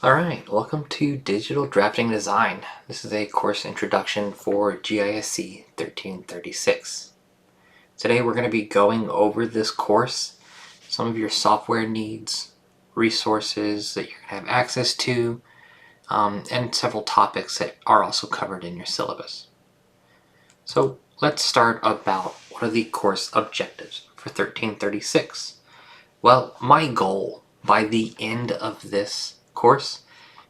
Alright, welcome to Digital Drafting Design. This is a course introduction for GISC 1336. Today we're going to be going over this course, some of your software needs, resources that you're going to have access to, and several topics that are also covered in your syllabus. So let's start about what are the course objectives for 1336. Well, my goal by the end of this course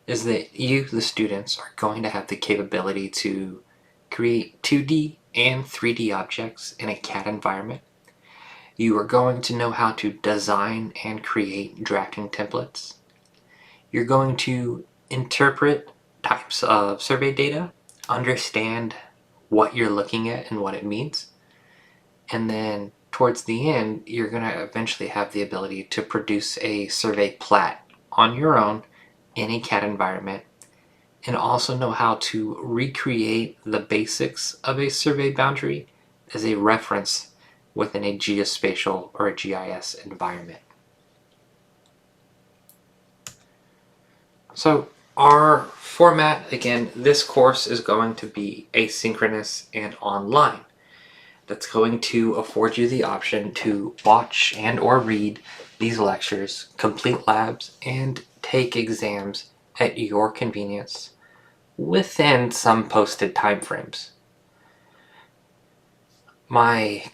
is that you, the students, are going to have the capability to create 2D and 3D objects in a CAD environment. You are going to know how to design and create drafting templates. You're going to interpret types of survey data, understand what you're looking at and what it means, and then towards the end, you're going to eventually have the ability to produce a survey plat on your own in a CAD environment, and also know how to recreate the basics of a survey boundary as a reference within a geospatial or a GIS environment. So our format, again, this course is going to be asynchronous and online. That's going to afford you the option to watch and or read these lectures, complete labs, and take exams at your convenience within some posted timeframes. My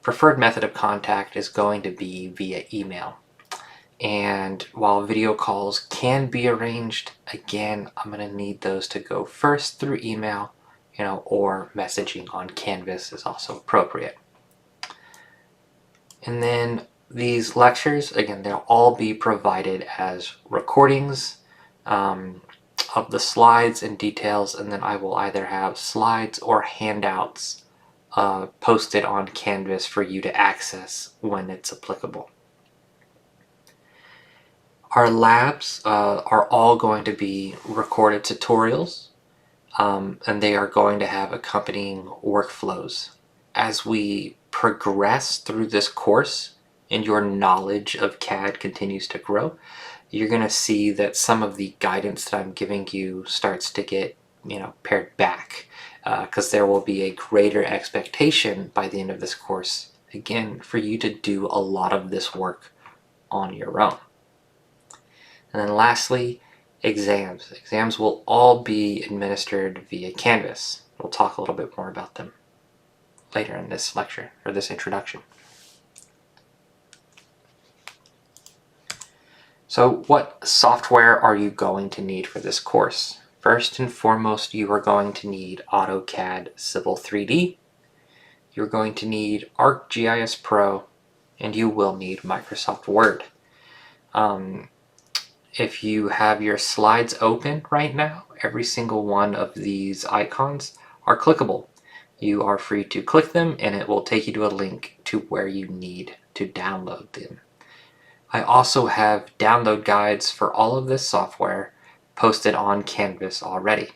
preferred method of contact is going to be via email. And while video calls can be arranged, again, I'm going to need those to go first through email, or messaging on Canvas is also appropriate. And then these lectures, again, they'll all be provided as recordings of the slides and details, and then I will either have slides or handouts posted on Canvas for you to access when it's applicable. Our labs are all going to be recorded tutorials, and they are going to have accompanying workflows. As we progress through this course and your knowledge of CAD continues to grow, you're going to see that some of the guidance that I'm giving you starts to get, pared back, because there will be a greater expectation by the end of this course, again, for you to do a lot of this work on your own. And then lastly, exams. Exams will all be administered via Canvas. We'll talk a little bit more about them later in this lecture, or this introduction. So what software are you going to need for this course? First and foremost, you are going to need AutoCAD Civil 3D. You're going to need ArcGIS Pro, and you will need Microsoft Word. If you have your slides open right now, every single one of these icons are clickable. You are free to click them and it will take you to a link to where you need to download them. I also have download guides for all of this software posted on Canvas already.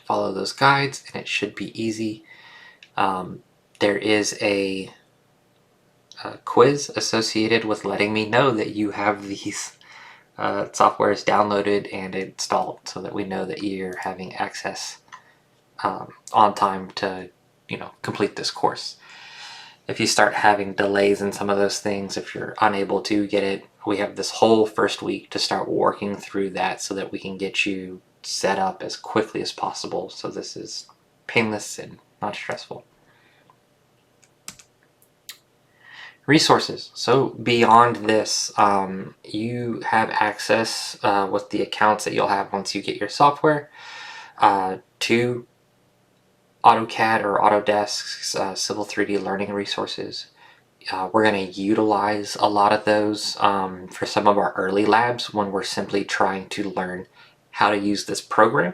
Follow those guides and it should be easy. There is a quiz associated with letting me know that you have these softwares downloaded and installed, so that we know that you're having access on time to complete this course. If you start having delays in some of those things, if you're unable to get it, we have this whole first week to start working through that so that we can get you set up as quickly as possible, so this is painless and not stressful. Resources. So beyond this, you have access with the accounts that you'll have once you get your software to AutoCAD or Autodesk's Civil 3D learning resources. We're going to utilize a lot of those for some of our early labs when we're simply trying to learn how to use this program.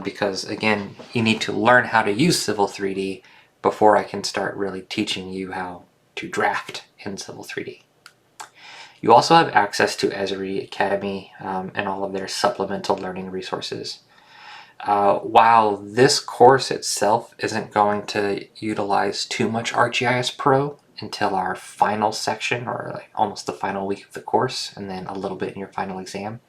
Because again, you need to learn how to use Civil 3D before I can start really teaching you how to draft in Civil 3D. You also have access to Esri Academy and all of their supplemental learning resources. While this course itself isn't going to utilize too much ArcGIS Pro until our final section, or like almost the final week of the course, and then a little bit in your final exam.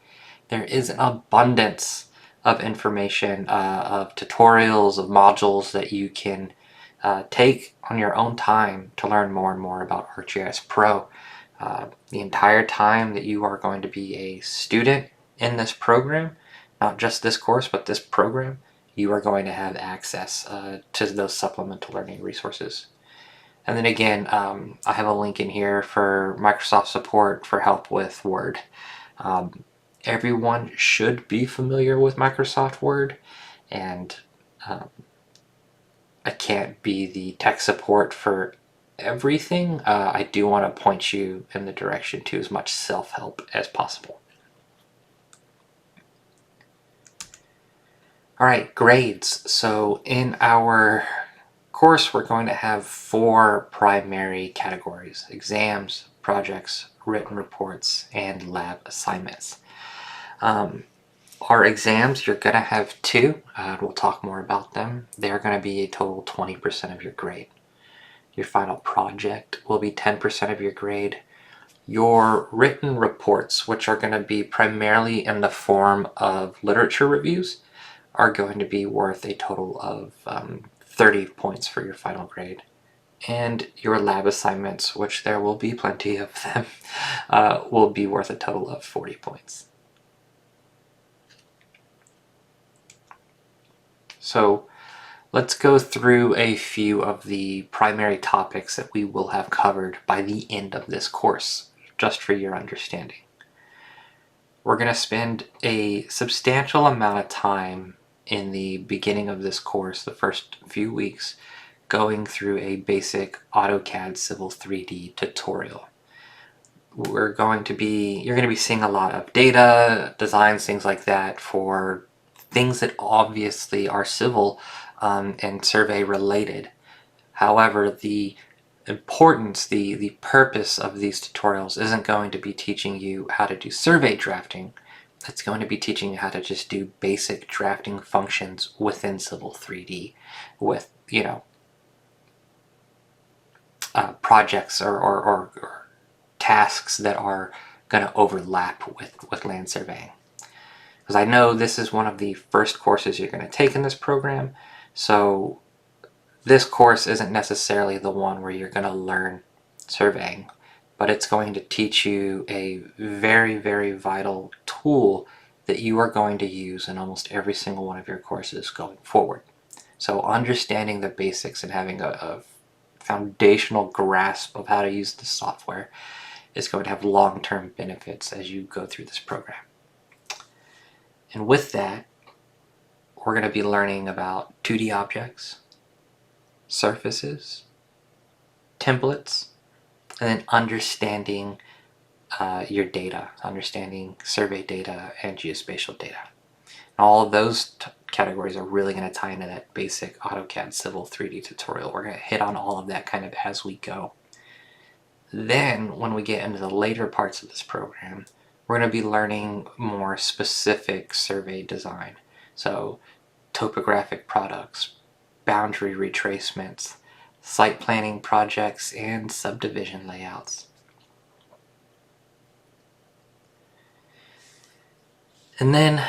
There is an abundance of information, of tutorials, of modules that you can take on your own time to learn more and more about ArcGIS Pro. The entire time that you are going to be a student in this program, not just this course, but this program, you are going to have access to those supplemental learning resources. And then again, I have a link in here for Microsoft support for help with Word. Everyone should be familiar with Microsoft Word, and I can't be the tech support for everything. I do want to point you in the direction to as much self-help as possible. All right, grades. So in our course, we're going to have 4 primary categories: exams, projects, written reports, and lab assignments. Our exams, you're going to have 2. We'll talk more about them. They're going to be a total 20% of your grade. Your final project will be 10% of your grade. Your written reports, which are going to be primarily in the form of literature reviews, are going to be worth a total of 30 points for your final grade. And your lab assignments, which there will be plenty of them, will be worth a total of 40 points. So let's go through a few of the primary topics that we will have covered by the end of this course, just for your understanding. We're going to spend a substantial amount of time in the beginning of this course, the first few weeks, going through a basic AutoCAD Civil 3D tutorial. You're going to be seeing a lot of data, designs, things like that, for things that obviously are civil and survey related. However, the importance, the purpose of these tutorials isn't going to be teaching you how to do survey drafting. It's going to be teaching you how to just do basic drafting functions within Civil 3D with, projects or tasks that are going to overlap with land surveying. Because I know this is one of the first courses you're going to take in this program, so this course isn't necessarily the one where you're going to learn surveying, but it's going to teach you a very, very vital tool that you are going to use in almost every single one of your courses going forward. So understanding the basics and having a foundational grasp of how to use the software is going to have long-term benefits as you go through this program. And with that, we're going to be learning about 2D objects, surfaces, templates, and then understanding your data, understanding survey data and geospatial data. And all of those categories are really going to tie into that basic AutoCAD Civil 3D tutorial. We're going to hit on all of that kind of as we go. Then, when we get into the later parts of this program, we're going to be learning more specific survey design. So, topographic products, boundary retracements, site planning projects, and subdivision layouts. And then,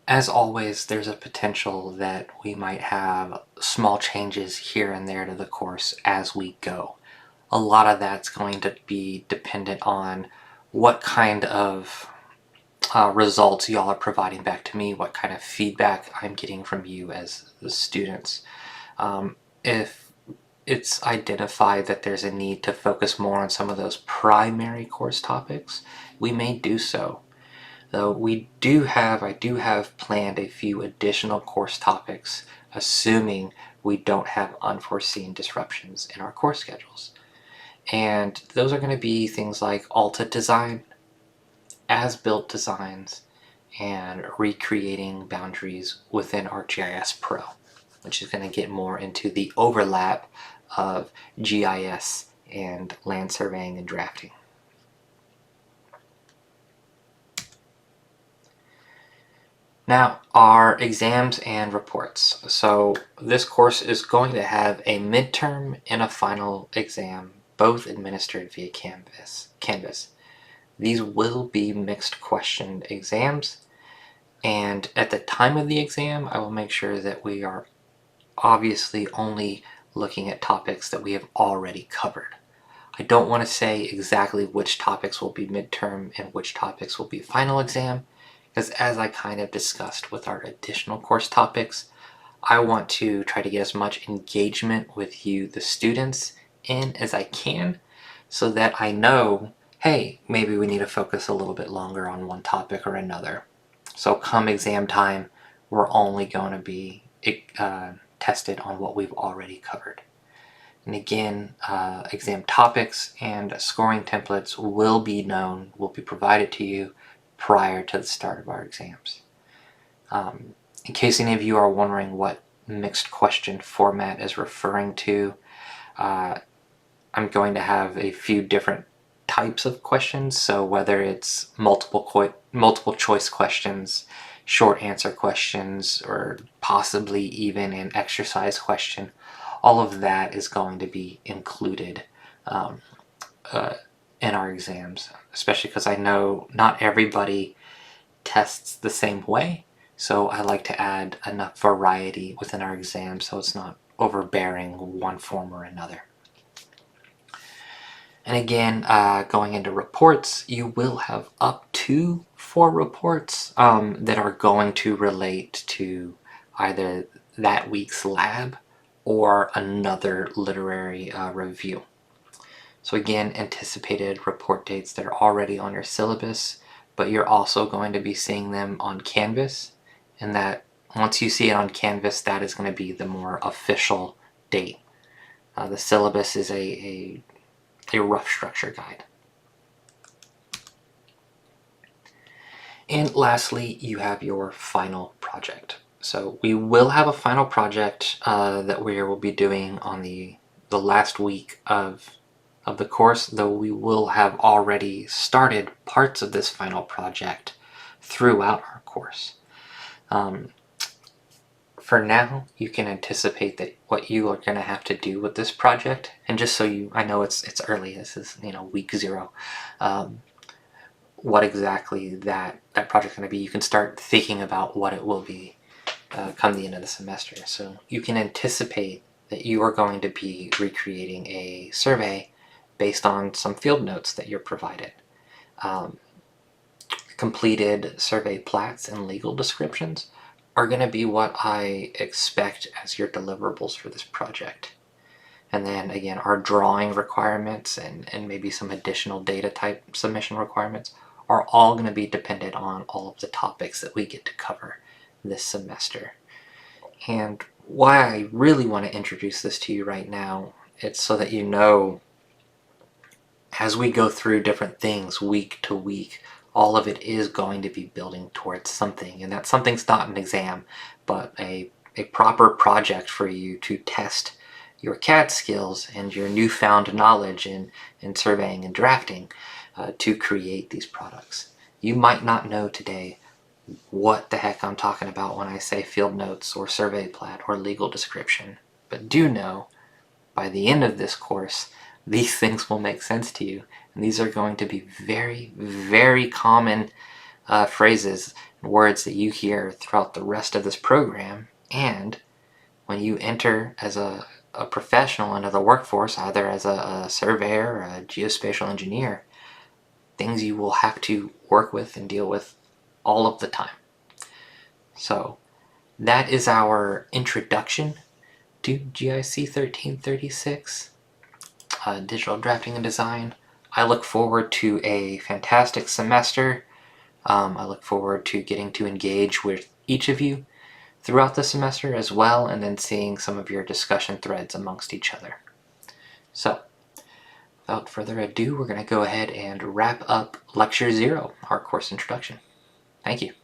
as always, there's a potential that we might have small changes here and there to the course as we go. A lot of that's going to be dependent on what kind of results y'all are providing back to me, what kind of feedback I'm getting from you as the students. If it's identified that there's a need to focus more on some of those primary course topics, we may do so. Though I do have planned a few additional course topics, assuming we don't have unforeseen disruptions in our course schedules. And those are going to be things like Alta design, as-built designs, and recreating boundaries within ArcGIS Pro, which is going to get more into the overlap of GIS and land surveying and drafting. Now, our exams and reports. So this course is going to have a midterm and a final exam both administered via Canvas. These will be mixed question exams, and at the time of the exam, I will make sure that we are obviously only looking at topics that we have already covered. I don't want to say exactly which topics will be midterm and which topics will be final exam, because as I kind of discussed with our additional course topics, I want to try to get as much engagement with you, the students, in as I can, so that I know, hey, maybe we need to focus a little bit longer on one topic or another. So come exam time, we're only going to be tested on what we've already covered. And again, exam topics and scoring templates will be provided to you prior to the start of our exams. In case any of you are wondering what mixed question format is referring to, I'm going to have a few different types of questions. So whether it's multiple choice questions, short answer questions, or possibly even an exercise question, all of that is going to be included in our exams, especially because I know not everybody tests the same way. So I like to add enough variety within our exams so it's not overbearing one form or another. And again, going into reports, you will have up to 4 reports that are going to relate to either that week's lab or another literary review. So again, anticipated report dates that are already on your syllabus, but you're also going to be seeing them on Canvas, and that once you see it on Canvas, that is going to be the more official date. The syllabus is a rough structure guide. And lastly, you have your final project. So we will have a final project that we will be doing on the last week of the course, though we will have already started parts of this final project throughout our course. For now, you can anticipate that what you are going to have to do with this project, and just so you, I know it's early, this is week 0, what exactly that project is going to be, you can start thinking about what it will be come the end of the semester. So you can anticipate that you are going to be recreating a survey based on some field notes that you're provided. Completed survey plats and legal descriptions are going to be what I expect as your deliverables for this project. And then again, our drawing requirements and maybe some additional data type submission requirements are all going to be dependent on all of the topics that we get to cover this semester. And why I really want to introduce this to you right now, it's so that you know, as we go through different things week to week, all of it is going to be building towards something, and that something's not an exam, but a proper project for you to test your CAD skills and your newfound knowledge in surveying and drafting to create these products. You might not know today what the heck I'm talking about when I say field notes or survey plat or legal description, but do know by the end of this course, these things will make sense to you. And these are going to be very, very common phrases and words that you hear throughout the rest of this program. And when you enter as a professional into the workforce, either as a surveyor or a geospatial engineer, things you will have to work with and deal with all of the time. So that is our introduction to GISC 1336. Digital drafting and design. I look forward to a fantastic semester. I look forward to getting to engage with each of you throughout the semester as well, and then seeing some of your discussion threads amongst each other. So, without further ado, we're going to go ahead and wrap up Lecture 0, our course introduction. Thank you.